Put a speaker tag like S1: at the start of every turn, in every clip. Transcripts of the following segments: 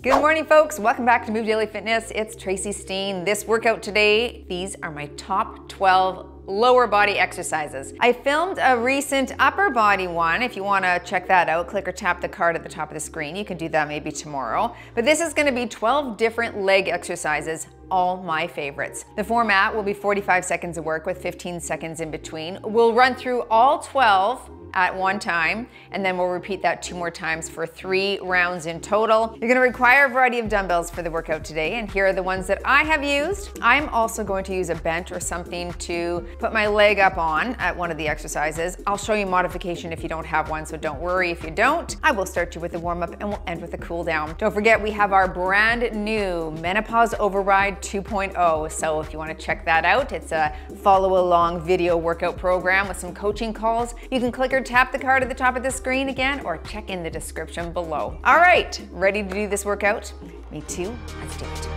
S1: Good morning, folks. Welcome back to Move Daily Fitness. It's Tracy Steen. This workout today, these are my top 12 lower body exercises. I filmed a recent upper body one. If you want to check that out, click or tap the card at the top of the screen. You can do that maybe tomorrow. But this is going to be 12 different leg exercises, all my favorites. The format will be 45 seconds of work with 15 seconds in between. We'll run through all 12 at one time, and then we'll repeat that 2 more times for 3 rounds in total. You're gonna require a variety of dumbbells for the workout today, and here are the ones that I have used. I'm also going to use a bench or something to put my leg up on at one of the exercises. I'll show you modification if you don't have one, so don't worry if you don't. I will start you with a warm-up and we'll end with a cool down. Don't forget, we have our brand new Menopause Override 2.0, so if you wanna check that out, it's a follow-along video workout program with some coaching calls. You can click or tap the card at the top of the screen again, or check in the description below. All right, ready to do this workout? Me too, let's do it.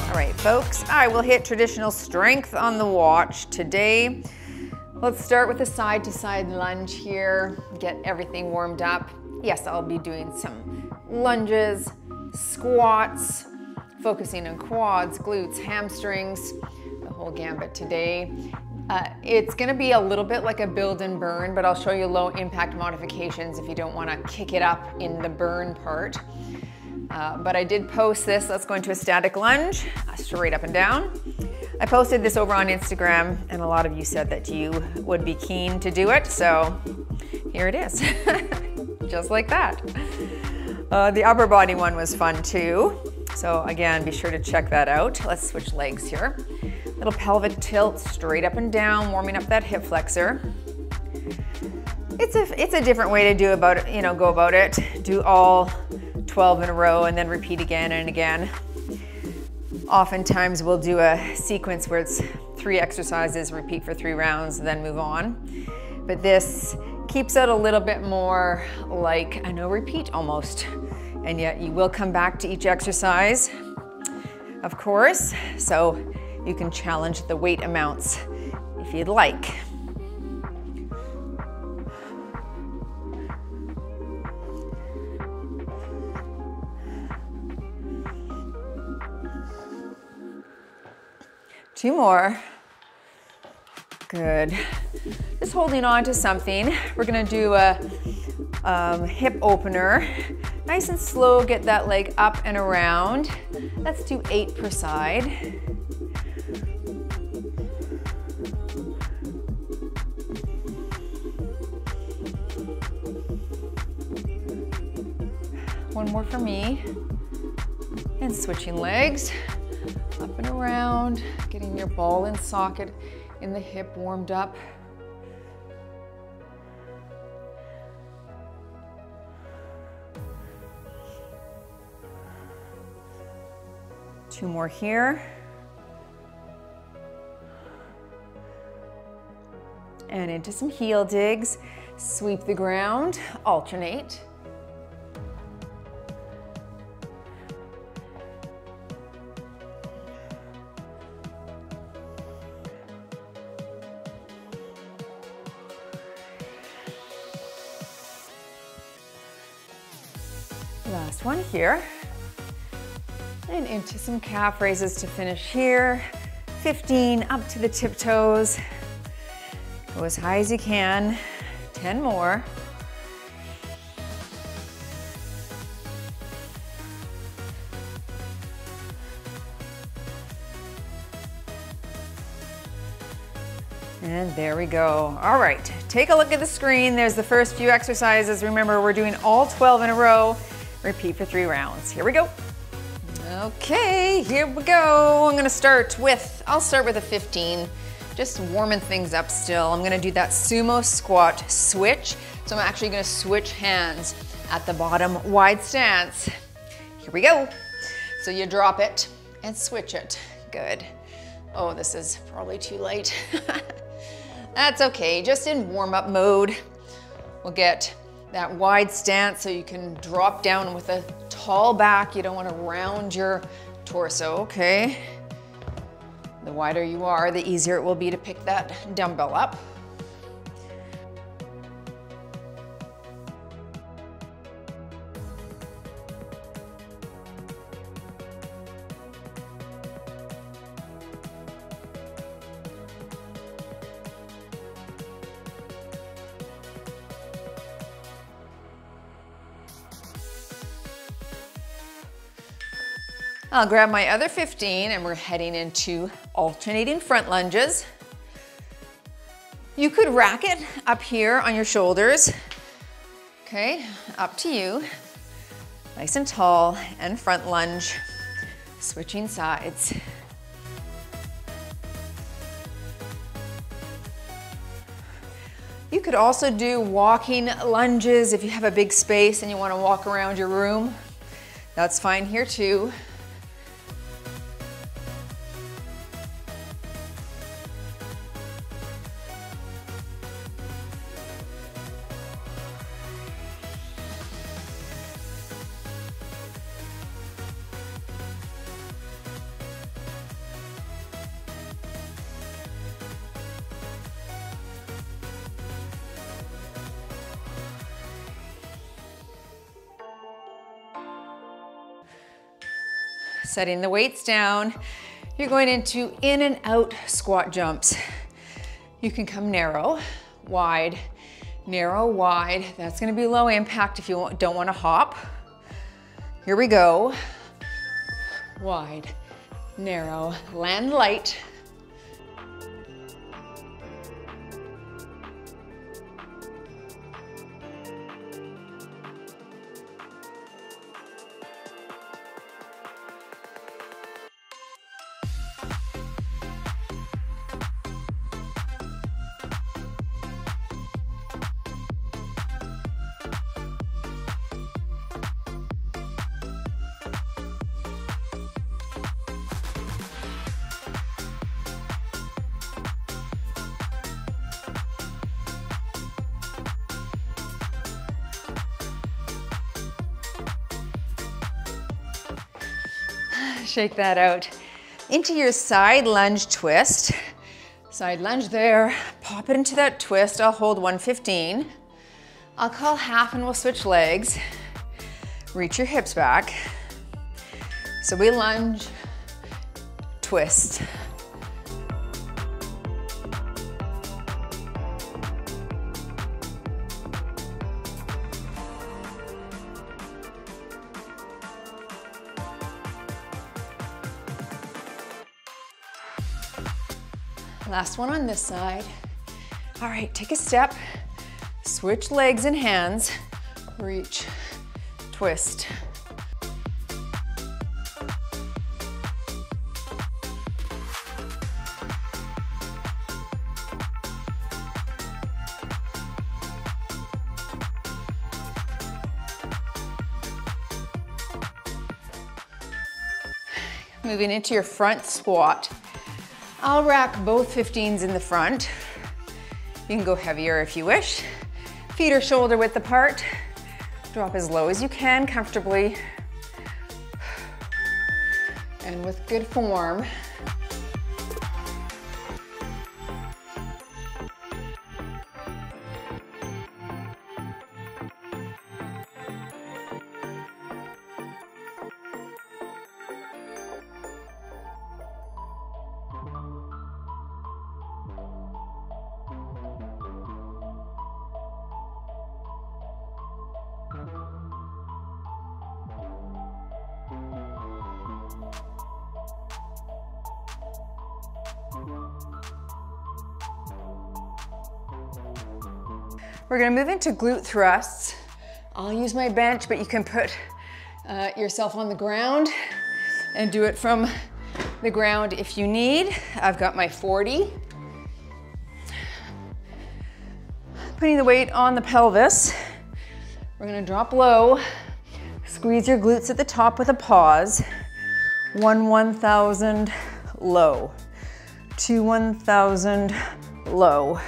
S1: All right, folks, I will hit traditional strength on the watch today. Let's start with a side-to-side lunge here, get everything warmed up. Yes, I'll be doing some lunges, squats, focusing on quads, glutes, hamstrings, the whole gambit today. It's gonna be a little bit like a build and burn, but I'll show you low impact modifications if you don't wanna kick it up in the burn part. But I did post this. Let's go into a static lunge, straight up and down. I posted this over on Instagram, and a lot of you said that you would be keen to do it, so here it is, just like that. The upper body one was fun too, so again, be sure to check that out. Let's switch legs here. Little pelvic tilt, straight up and down, warming up that hip flexor. It's a different way to do about it, go about it. Do all 12 in a row and then repeat again and again. Oftentimes we'll do a sequence where it's 3 exercises, repeat for 3 rounds, then move on. But this keeps it a little bit more like a no repeat almost. And yet you will come back to each exercise, of course, so you can challenge the weight amounts if you'd like. Two more. Good. Just holding on to something. We're gonna do a hip opener. Nice and slow, get that leg up and around. Let's do 8 per side. One more for me. And switching legs. Up and around, getting your ball and socket in the hip warmed up. Two more here. And into some heel digs. Sweep the ground, alternate. Last one here, and into some calf raises to finish here. 15 up to the tiptoes. Go as high as you can. 10 more. And there we go. All right, take a look at the screen. There's the first few exercises. Remember, we're doing all 12 in a row. Repeat for 3 rounds. Here we go. Okay, here we go. I'll start with a 15, just warming things up still. I'm gonna do that sumo squat switch. So I'm actually gonna switch hands at the bottom, wide stance. Here we go. So you drop it and switch it. Good. Oh, this is probably too late. That's okay, just in warm-up mode. We'll get that wide stance so you can drop down with a tall back. You don't want to round your torso, okay? The wider you are, the easier it will be to pick that dumbbell up. I'll grab my other 15 and we're heading into alternating front lunges. You could rack it up here on your shoulders. Okay, up to you. Nice and tall and front lunge, switching sides. You could also do walking lunges if you have a big space and you want to walk around your room. That's fine here too. Setting the weights down, you're going into in and out squat jumps. You can come narrow, wide, narrow, wide. That's gonna be low impact if you don't wanna hop. Here we go. Wide, narrow, land light. Shake that out. Into your side lunge twist. Side lunge there, pop it into that twist. I'll hold 115. I'll call half and we'll switch legs. Reach your hips back. So we lunge, twist. Last one on this side. All right, take a step, switch legs and hands, reach, twist. Moving into your front squat. I'll rack both 15s in the front. You can go heavier if you wish. Feet are shoulder width apart. Drop as low as you can comfortably. And with good form. We're gonna move into glute thrusts. I'll use my bench, but you can put yourself on the ground and do it from the ground if you need. I've got my 40. Putting the weight on the pelvis. We're gonna drop low. Squeeze your glutes at the top with a pause. 1,000 low. 2 1,000 low.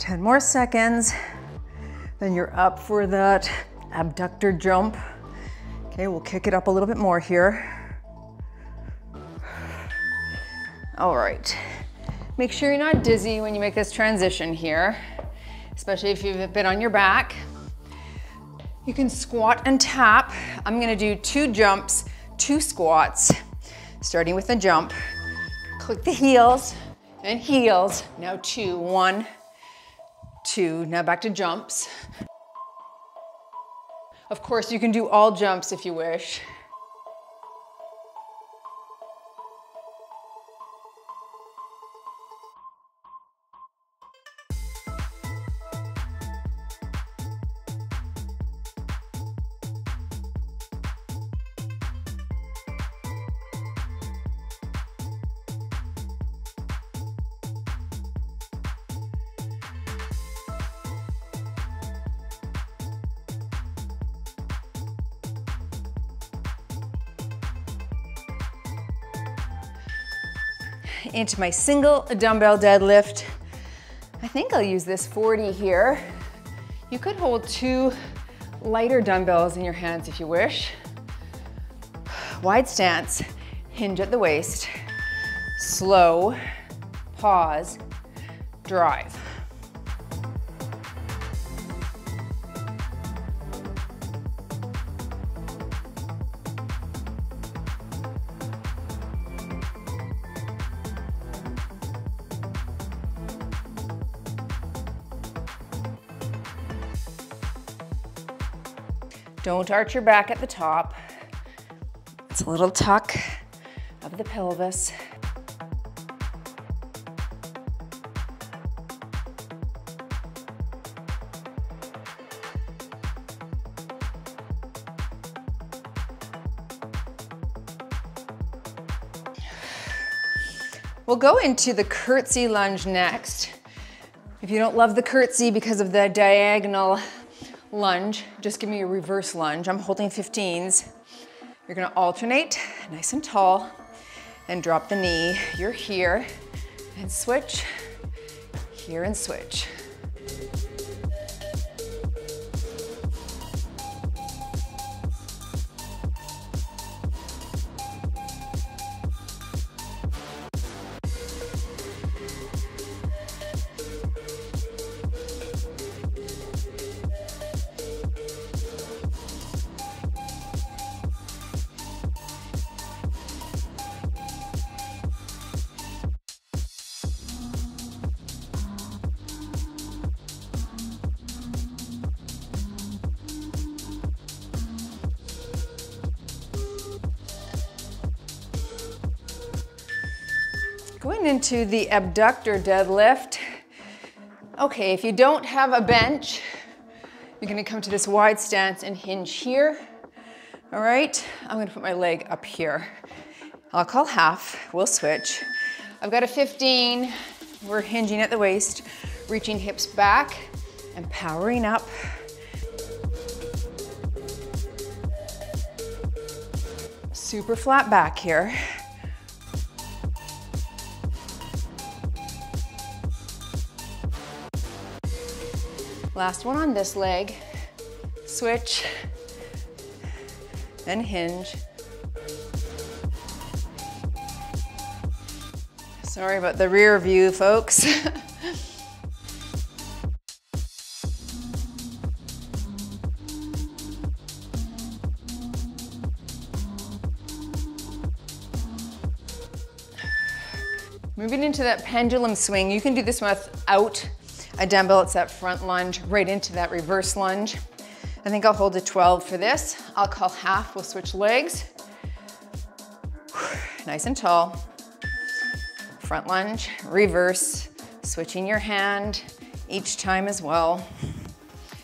S1: 10 more seconds. Then you're up for that abductor jump. Okay, we'll kick it up a little bit more here. All right. Make sure you're not dizzy when you make this transition here, especially if you've been on your back. You can squat and tap. I'm gonna do 2 jumps, 2 squats, starting with the jump. Click the heels and heels. Now 2, 1, 2. Now back to jumps. Of course, you can do all jumps if you wish. Into my single dumbbell deadlift. I think I'll use this 40 here. You could hold 2 lighter dumbbells in your hands if you wish. Wide stance, hinge at the waist, slow, pause, drive. Don't arch your back at the top. It's a little tuck of the pelvis. We'll go into the curtsy lunge next. If you don't love the curtsy because of the diagonal lunge, just give me a reverse lunge. I'm holding 15s. You're gonna alternate, nice and tall, and drop the knee. You're here, and switch, here and switch. Going into the abductor deadlift. Okay, if you don't have a bench, you're gonna come to this wide stance and hinge here. All right, I'm gonna put my leg up here. I'll call half, we'll switch. I've got a 15, we're hinging at the waist, reaching hips back and powering up. Super flat back here. Last one on this leg. Switch and hinge. Sorry about the rear view, folks. Moving into that pendulum swing, you can do this without a dumbbell. It's that front lunge right into that reverse lunge. I think I'll hold a 12 for this. I'll call half, we'll switch legs. Nice and tall. Front lunge, reverse, switching your hand each time as well.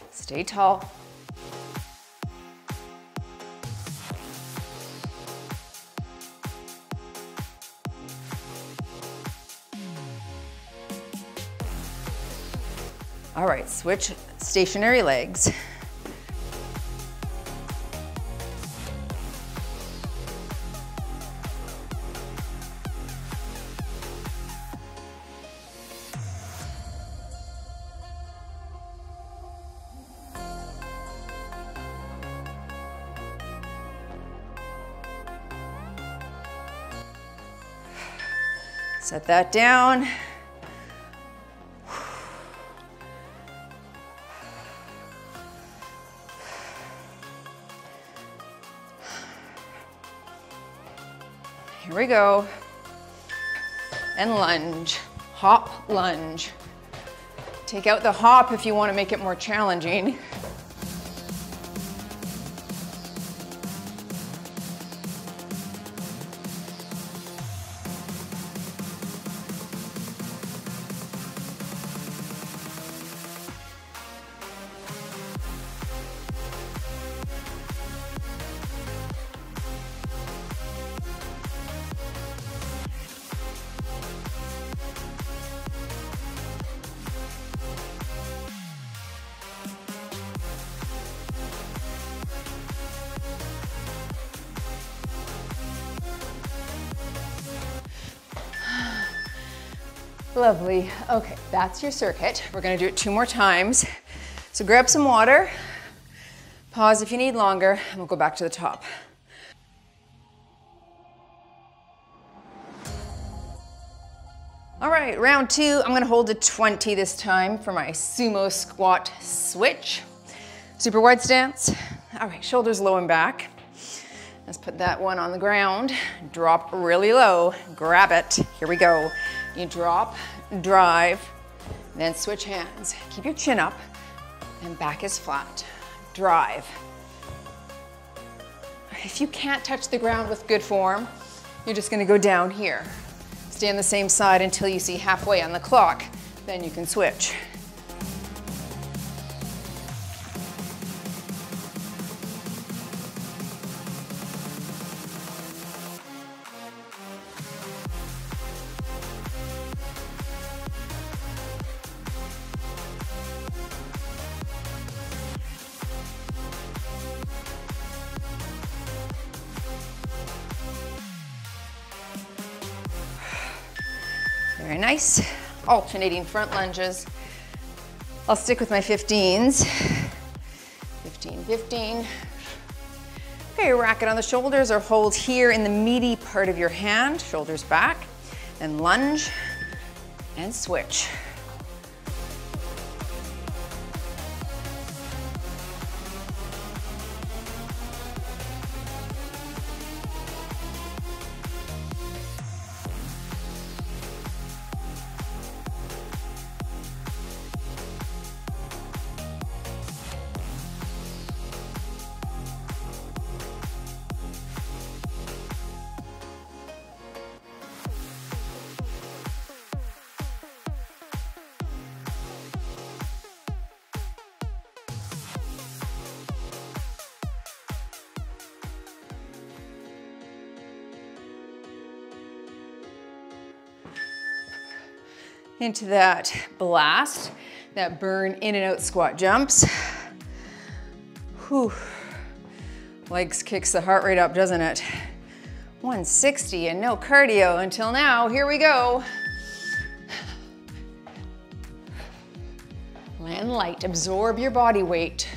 S1: Stay tall. All right, switch stationary legs. Set that down. Here we go. And lunge, hop, lunge. Take out the hop if you want to make it more challenging. Lovely. Okay, that's your circuit. We're gonna do it 2 more times. So grab some water, pause if you need longer, and we'll go back to the top. All right, round 2, I'm gonna hold to 20 this time for my sumo squat switch. Super wide stance. All right, shoulders low and back. Let's put that one on the ground. Drop really low, grab it. Here we go. You drop, drive, then switch hands. Keep your chin up and back is flat. Drive. If you can't touch the ground with good form, you're just gonna go down here. Stay on the same side until you see halfway on the clock, then you can switch. Very nice. Alternating front lunges. I'll stick with my 15s. 15, 15. Okay, rack it on the shoulders or hold here in the meaty part of your hand, shoulders back, and lunge and switch. Into that blast, that burn in and out squat jumps. Whew. Legs kicks the heart rate up, doesn't it? 160 and no cardio until now. Here we go. Land light, absorb your body weight.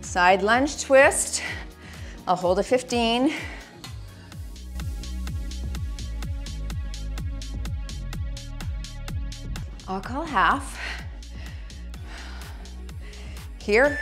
S1: Side lunge twist. I'll hold a 15. I'll call half. Here.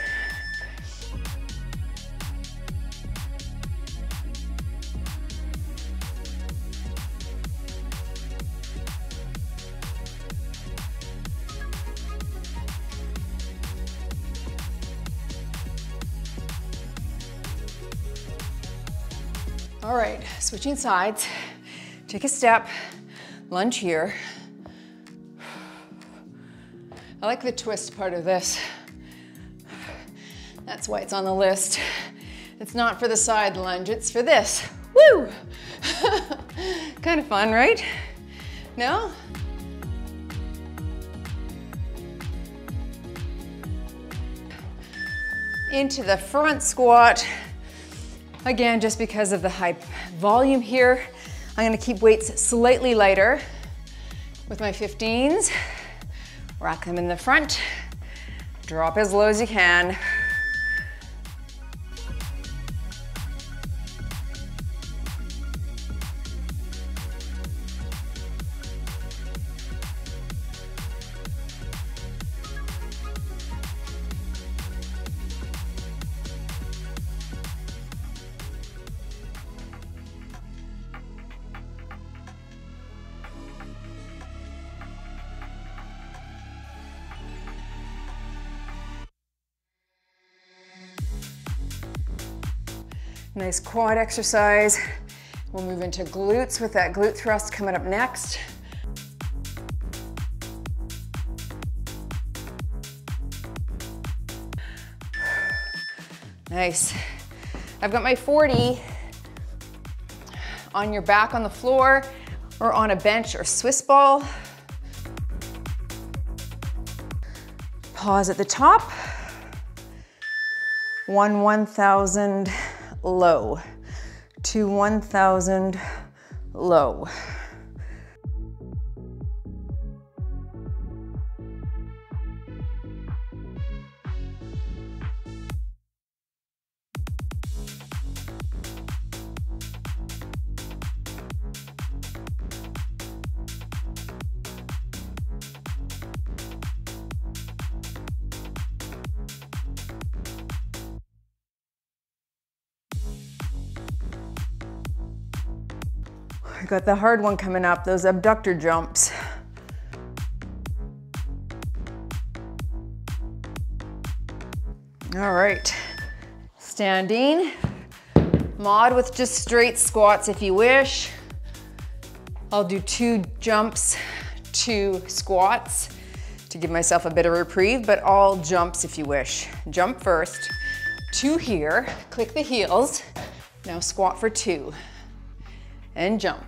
S1: All right, switching sides. Take a step, lunge here. I like the twist part of this.
S2: That's why it's on the list. It's not for the side lunge, it's for this. Woo! Kind of fun, right? No? Into the front squat. Again, just because of the high volume here, I'm gonna keep weights slightly lighter with my 15s. Rack them in the front. Drop as low as you can. Nice quad exercise. We'll move into glutes with that glute thrust coming up next. Nice. I've got my 40 on your back on the floor or on a bench or Swiss ball. Pause at the top. 1,000 low to 1,000 low. I got the hard one coming up, those abductor jumps. All right, standing. Mod with just straight squats if you wish. I'll do 2 jumps, 2 squats to give myself a bit of reprieve, but all jumps if you wish. Jump first, 2 here, click the heels. Now squat for 2 and jump.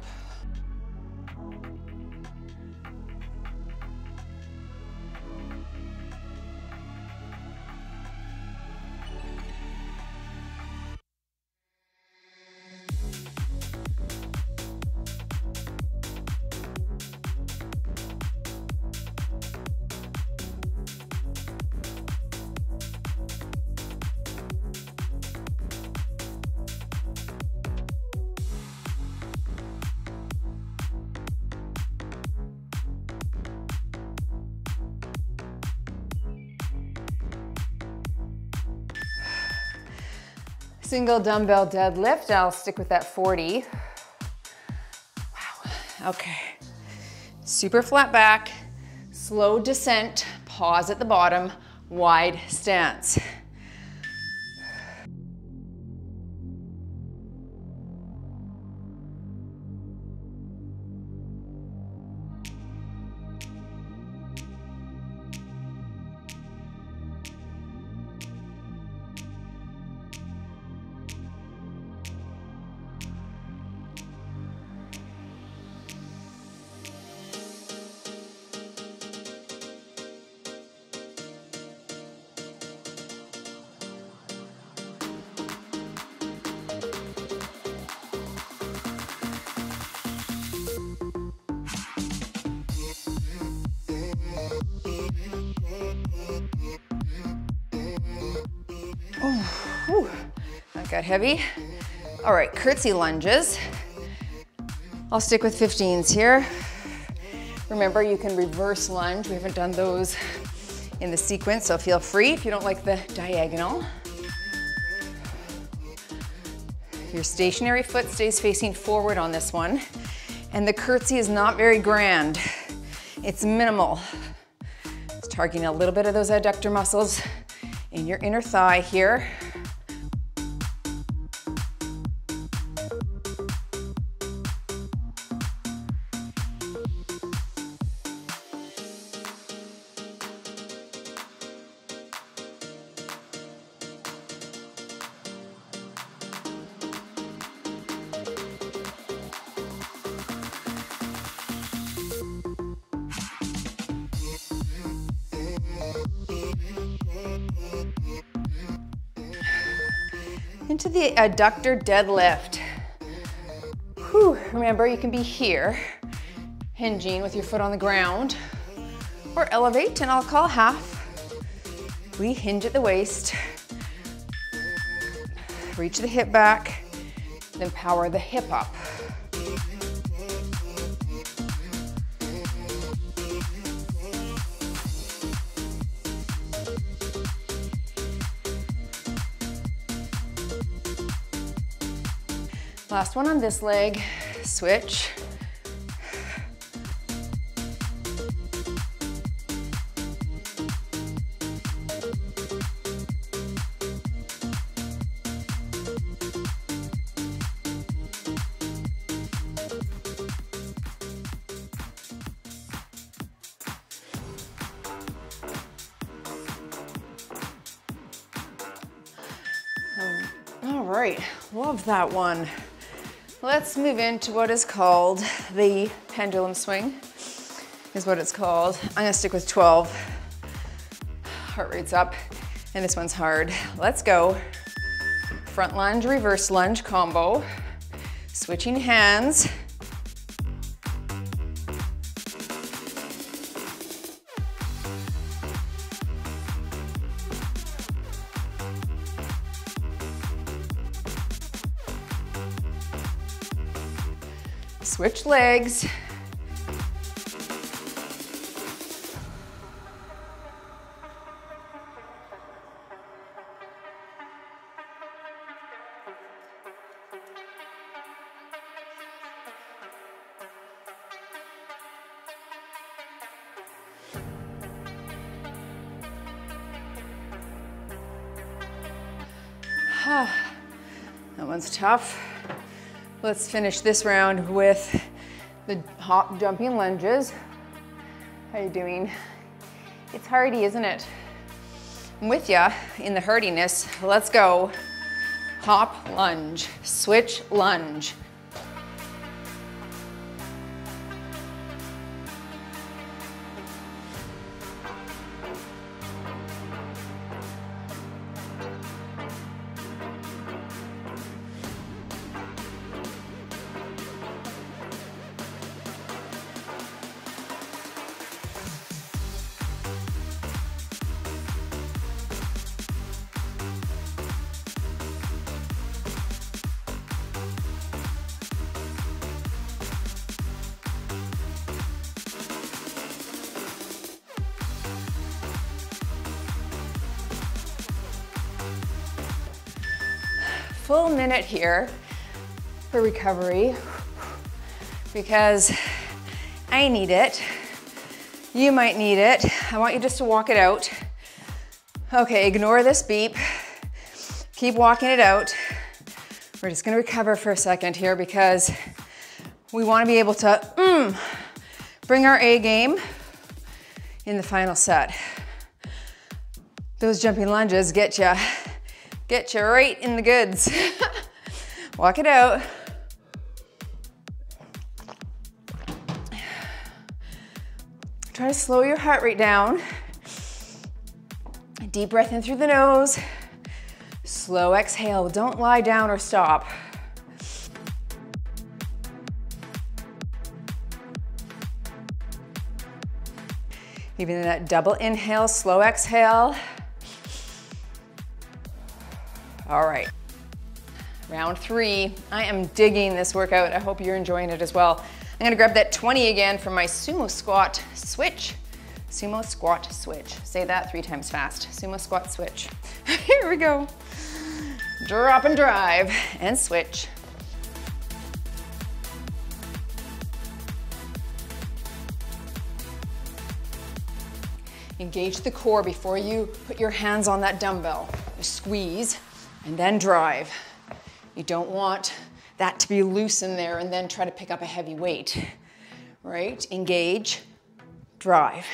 S2: Single dumbbell deadlift, I'll stick with that 40. Wow, okay. Super flat back, slow descent, pause at the bottom, wide stance. Whew, that got heavy. All right, curtsy lunges. I'll stick with 15s here. Remember, you can reverse lunge. We haven't done those in the sequence, so feel free if you don't like the diagonal. Your stationary foot stays facing forward on this one, and the curtsy is not very grand. It's minimal. It's targeting a little bit of those adductor muscles in your inner thigh here. into the adductor deadlift. Whew. Remember, you can be here, hinging with your foot on the ground, or elevate, and I'll call half. We hinge at the waist, reach the hip back, then power the hip up. Last one on this leg, switch. All right, love that one. Let's move into what is called the pendulum swing, is what it's called. I'm gonna stick with 12. Heart rate's up, and this one's hard. Let's go. Front lunge, reverse lunge combo. Switching hands. Switch legs. That one's tough. Let's finish this round with the hop jumping lunges. How are you doing? It's hardy, isn't it? I'm with ya in the hardiness. Let's go. Hop, lunge, switch, lunge. Full minute here for recovery because I need it. You might need it. I want you just to walk it out. Okay, ignore this beep. Keep walking it out. We're just gonna recover for a second here because we wanna be able to bring our A game in the final set. Those jumping lunges get you right in the goods. Walk it out. Try to slow your heart rate down. Deep breath in through the nose. Slow exhale. Don't lie down or stop. Even in that double inhale, slow exhale. All right, round 3. I am digging this workout. I hope you're enjoying it as well. I'm gonna grab that 20 again from my sumo squat switch. Sumo squat switch. Say that 3 times fast. Sumo squat switch. Here we go. Drop and drive and switch. Engage the core before you put your hands on that dumbbell. Squeeze and then drive. You don't want that to be loose in there and then try to pick up a heavy weight, right? Engage, drive.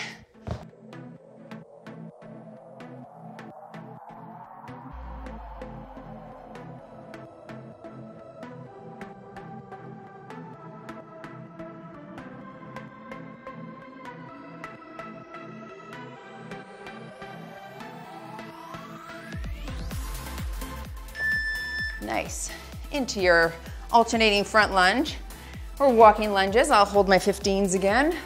S2: Nice. Into your alternating front lunge or walking lunges. I'll hold my 15s again.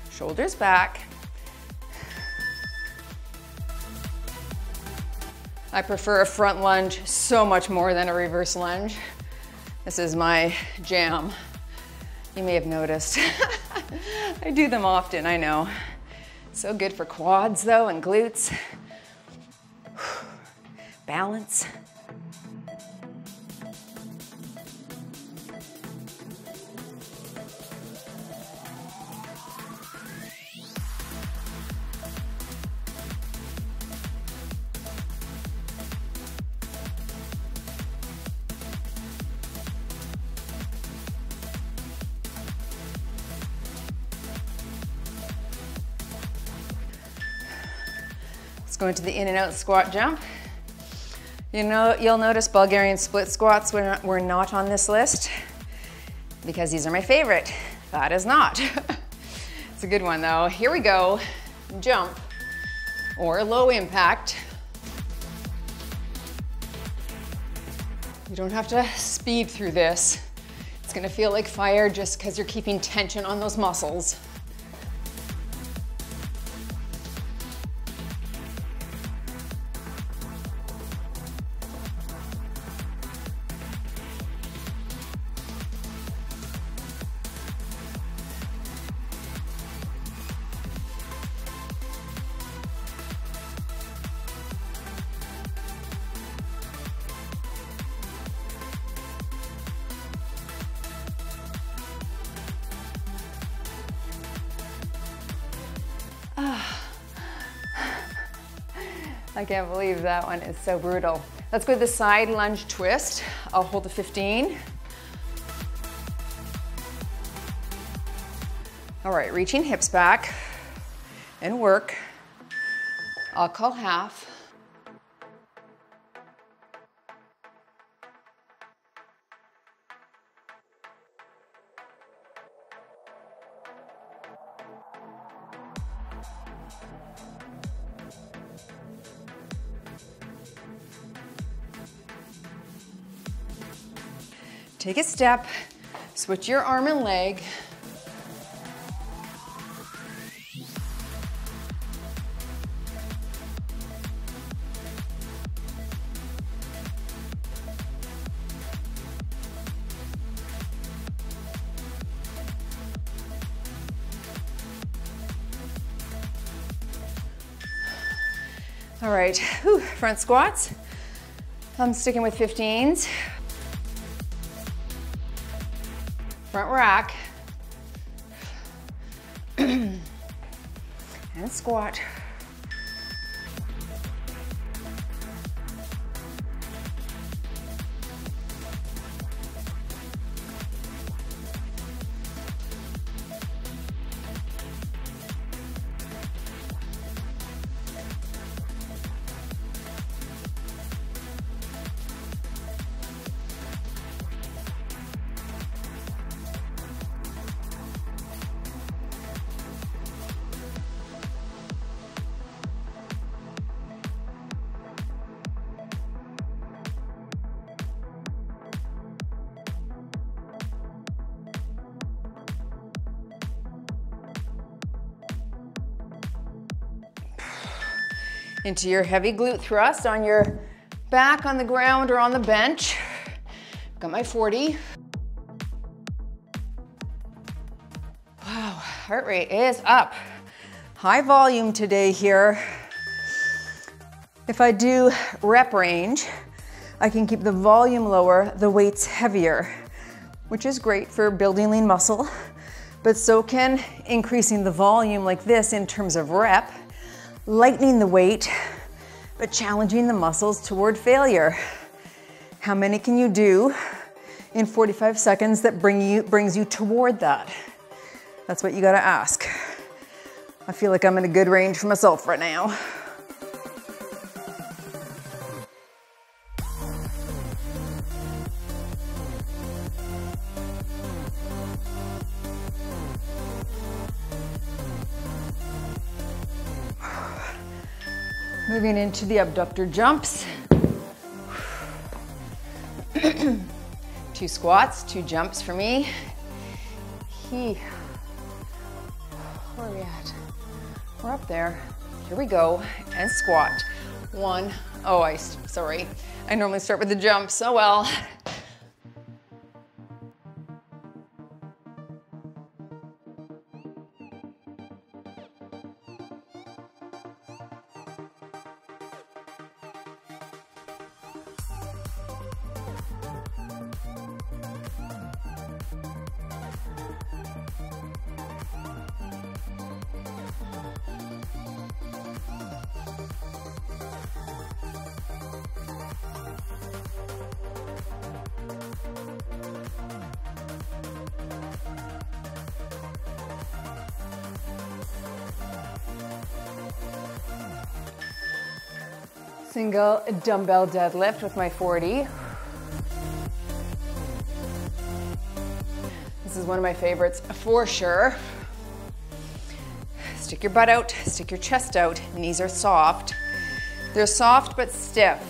S2: Shoulders back. I prefer a front lunge so much more than a reverse lunge. This is my jam. You may have noticed. I do them often, I know. So good for quads though and glutes. Balance. Let's go into the in and out squat jump. You'll notice Bulgarian split squats were not on this list because these are my favorite. That is not. It's a good one though. Here we go. Jump or low impact. You don't have to speed through this. It's gonna feel like fire just because you're keeping tension on those muscles. I can't believe that one is so brutal. Let's go to the side lunge twist. I'll hold the 15. All right, reaching hips back and work. I'll call half. Take a step, switch your arm and leg. All right, whew, front squats. I'm sticking with 15s. Front rack. And squat. Into your heavy glute thrust on your back on the ground or on the bench. Got my 40. Wow, heart rate is up. High volume today here. If I do rep range, I can keep the volume lower, the weights heavier, which is great for building lean muscle, but so can increasing the volume like this in terms of rep, lightening the weight, but challenging the muscles toward failure. How many can you do in 45 seconds that brings you toward that? That's what you gotta ask. I feel like I'm in a good range for myself right now. Moving into the abductor jumps. 2 squats, 2 jumps for me. Where are we at? We're up there. Here we go, and squat. 1. Oh, sorry. I normally start with the jumps, oh well. Single dumbbell deadlift with my 40. This is one of my favorites for sure. Stick your butt out, stick your chest out. Knees are soft. They're soft but stiff.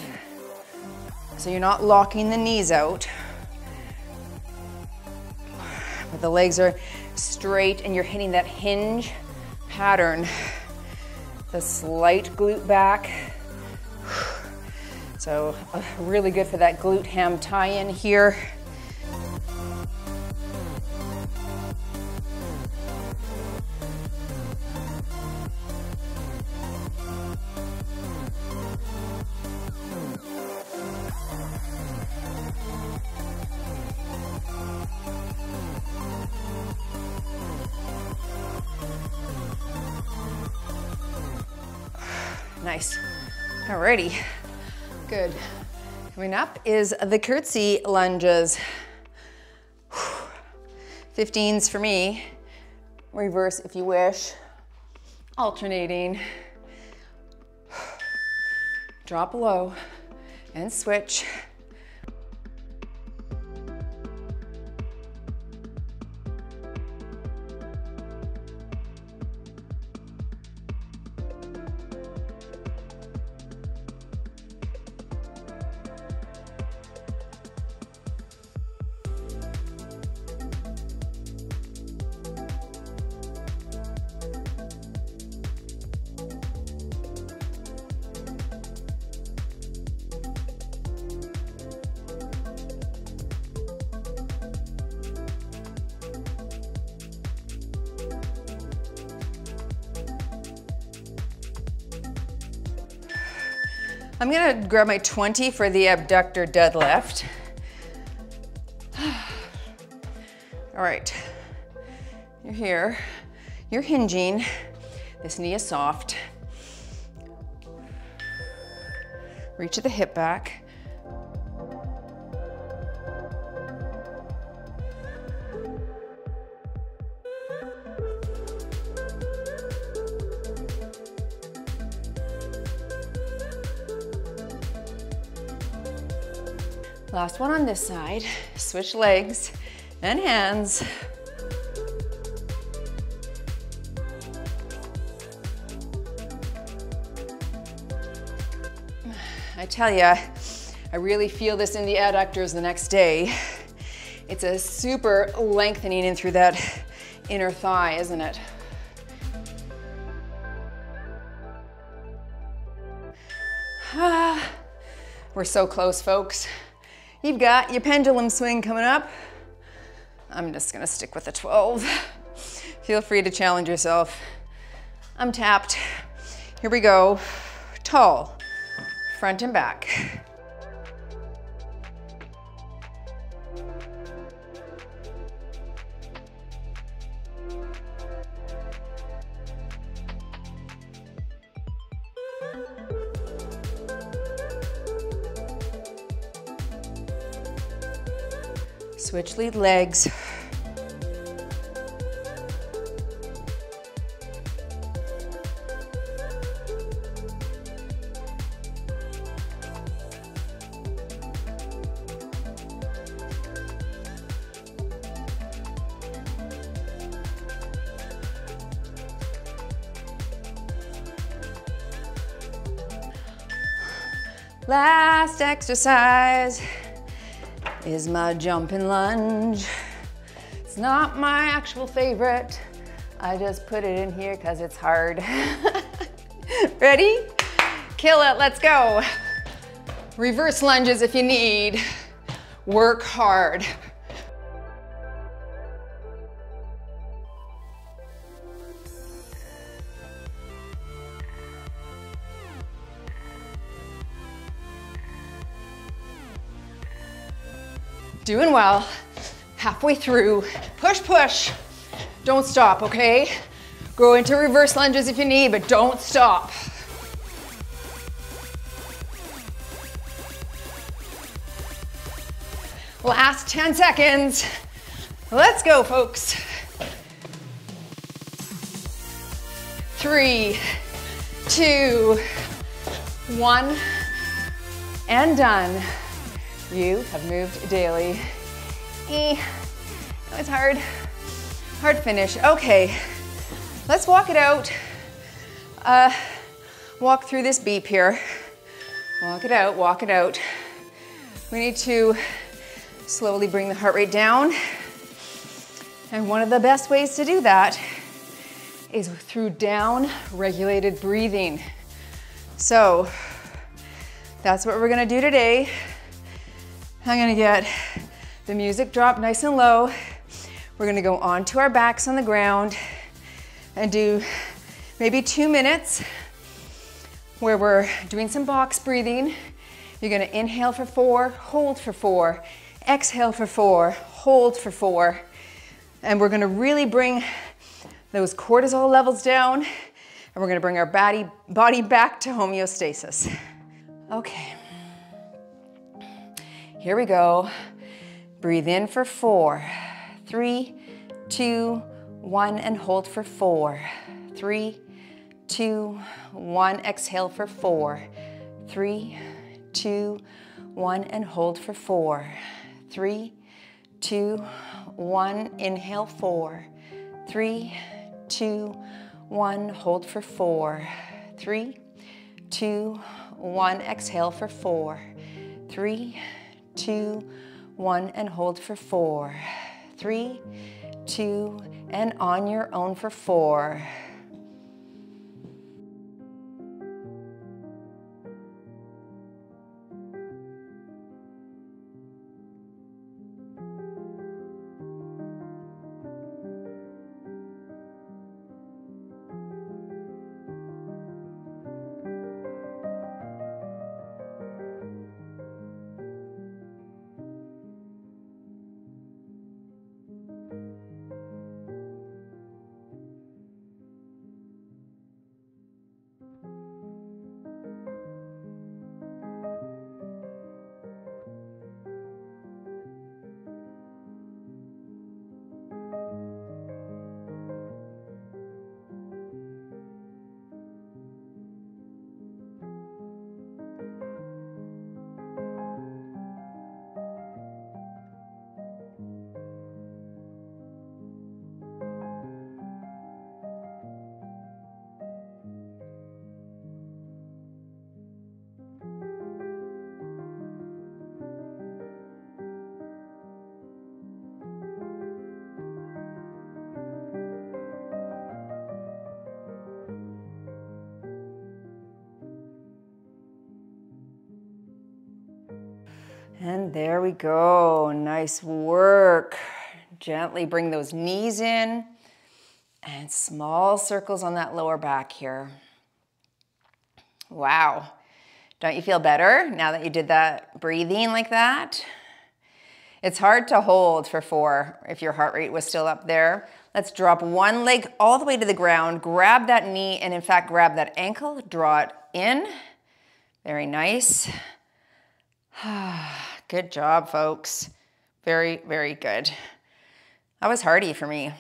S2: So you're not locking the knees out. But the legs are straight and you're hitting that hinge pattern. The slight glute back. So really good for that glute ham tie-in here. Nice. Alrighty. Good. Coming up is the curtsy lunges. 15s for me. Reverse if you wish. Alternating. Drop low and switch. I'm gonna grab my 20 for the abductor deadlift. All right, you're here, you're hinging. This knee is soft. Reach at the hip back. Last one on this side. Switch legs and hands. I tell you, I really feel this in the adductors the next day. It's a super lengthening in through that inner thigh, isn't it? We're so close, folks. You've got your pendulum swing coming up. I'm just gonna stick with the 12. Feel free to challenge yourself. I'm tapped. Here we go. Tall, front and back. Switch lead legs. Last exercise is my jumping lunge. It's not my actual favorite. I just put it in here because it's hard. Ready? Kill it, let's go. Reverse lunges if you need. Work hard. Doing well. Halfway through. Push, push. Don't stop, okay? Go into reverse lunges if you need, but don't stop. Last 10 seconds. Let's go, folks. 3, 2, 1, and done. You have moved daily. It was hard finish. Okay, let's walk it out. Walk through this beep here. Walk it out, walk it out. We need to slowly bring the heart rate down. And one of the best ways to do that is through down-regulated breathing. So that's what we're gonna do today. I'm gonna get the music dropped nice and low. We're gonna go onto our backs on the ground and do maybe 2 minutes where we're doing some box breathing. You're gonna inhale for 4, hold for 4, exhale for 4, hold for 4. And we're gonna really bring those cortisol levels down, and we're gonna bring our body back to homeostasis. Okay. Here we go. Breathe in for 4, 3, 2, 1, and hold for 4, 3, 2, 1, exhale for 4, 3, 2, 1, and hold for 4, 3, 2, 1, inhale 4, 3, 2, 1, hold for 4, 3, 2, 1, exhale for 4, 3, 2, 1, and hold for 4, 3, 2, and on your own for 4. And there we go, nice work. Gently bring those knees in and small circles on that lower back here. Wow, don't you feel better now that you did that breathing like that? It's hard to hold for 4 if your heart rate was still up there. Let's drop one leg all the way to the ground, grab that knee, and in fact, grab that ankle, draw it in. Very nice. Good job, folks. Very, very good. That was hardy for me.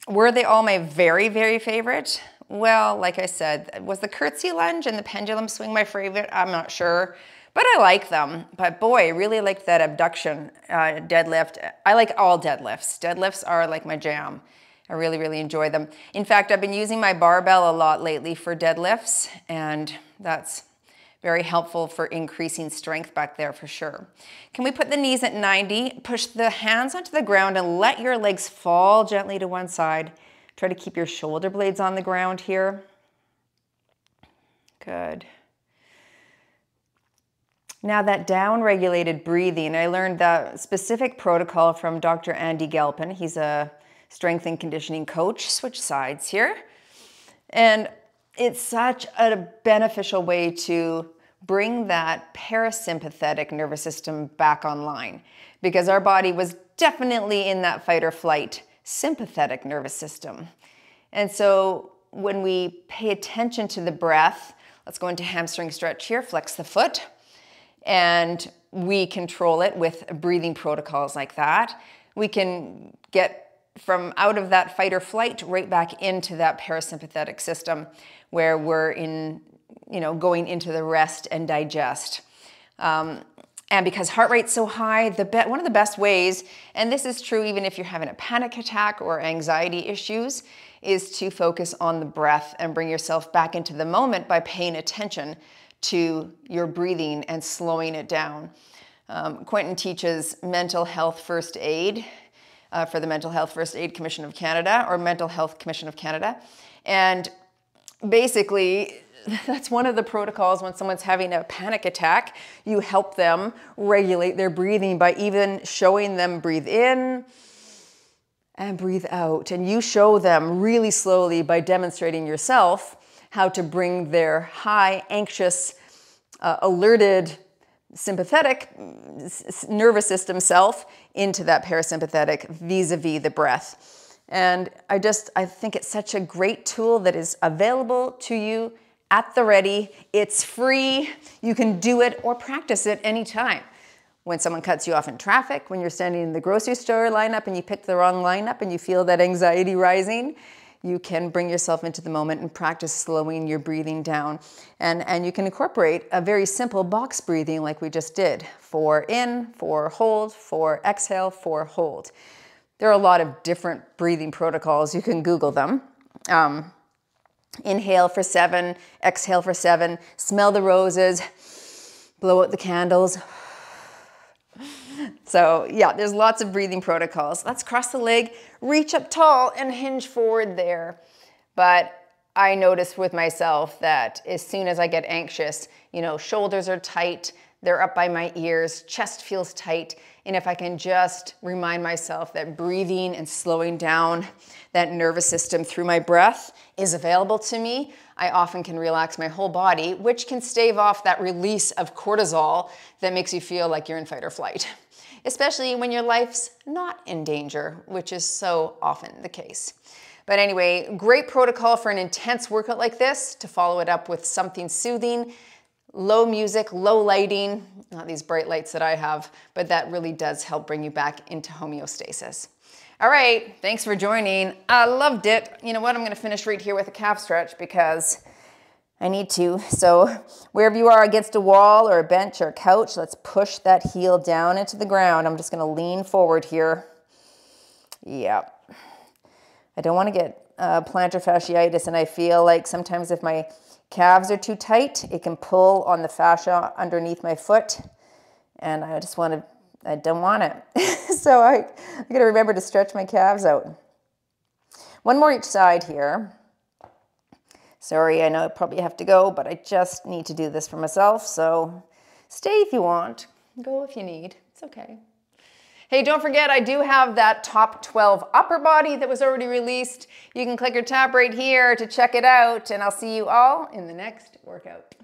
S2: Were they all my very, very favorite? Well, like I said, was the curtsy lunge and the pendulum swing my favorite? I'm not sure, but I like them. But boy, I really liked that abduction deadlift. I like all deadlifts. Deadlifts are like my jam. I really, really enjoy them. In fact, I've been using my barbell a lot lately for deadlifts, and that's
S1: Very helpful for increasing strength back there for sure. Can we put the knees at 90? Push the hands onto the ground and let your legs fall gently to one side. Try to keep your shoulder blades on the ground here. Good. Now that down-regulated breathing, I learned that specific protocol from Dr. Andy Galpin. He's a strength and conditioning coach. Switch sides here. And it's such a beneficial way to bring that parasympathetic nervous system back online, because our body was definitely in that fight or flight sympathetic nervous system. And so when we pay attention to the breath, let's go into hamstring stretch here, flex the foot, and we control it with breathing protocols like that. We can get from out of that fight or flight right back into that parasympathetic system where we're in, going into the rest and digest. And because heart rate's so high, one of the best ways, and this is true even if you're having a panic attack or anxiety issues, is to focus on the breath and bring yourself back into the moment by paying attention to your breathing and slowing it down. Quentin teaches mental health first aid for the Mental Health First Aid Commission of Canada, or Mental Health Commission of Canada. And basically, that's one of the protocols when someone's having a panic attack. You help them regulate their breathing by even showing them breathe in and breathe out. And you show them really slowly by demonstrating yourself how to bring their high, anxious, alerted, sympathetic nervous system self into that parasympathetic vis-a-vis the breath. And I think it's such a great tool that is available to you at the ready. It's free. You can do it or practice it anytime. When someone cuts you off in traffic, when you're standing in the grocery store lineup and you pick the wrong lineup and you feel that anxiety rising, you can bring yourself into the moment and practice slowing your breathing down. And you can incorporate a very simple box breathing like we just did. 4 in, 4 hold, 4 exhale, 4 hold. There are a lot of different breathing protocols. You can Google them. Inhale for 7, exhale for 7, smell the roses, blow out the candles. So yeah, there's lots of breathing protocols. Let's cross the leg, reach up tall and hinge forward there. But I notice with myself that as soon as I get anxious, shoulders are tight, they're up by my ears, chest feels tight. And if I can just remind myself that breathing and slowing down that nervous system through my breath is available to me, I often can relax my whole body, which can stave off that release of cortisol that makes you feel like you're in fight or flight, especially when your life's not in danger, which is so often the case. But anyway, great protocol for an intense workout like this, to follow it up with something soothing, low music, low lighting, not these bright lights that I have, but that really does help bring you back into homeostasis. All right, thanks for joining. I loved it. You know what, I'm gonna finish right here with a calf stretch because I need to. So wherever you are against a wall or a bench or a couch, let's push that heel down into the ground. I'm just gonna lean forward here. Yeah. I don't wanna get plantar fasciitis, and I feel like sometimes if my calves are too tight, it can pull on the fascia underneath my foot, and I don't want it. So I gotta remember to stretch my calves out. One more each side here. Sorry, I know I probably have to go, but I just need to do this for myself, so stay if you want, go if you need, it's okay. Hey, don't forget, I do have that top 12 upper body that was already released. You can click or tap right here to check it out, and I'll see you all in the next workout.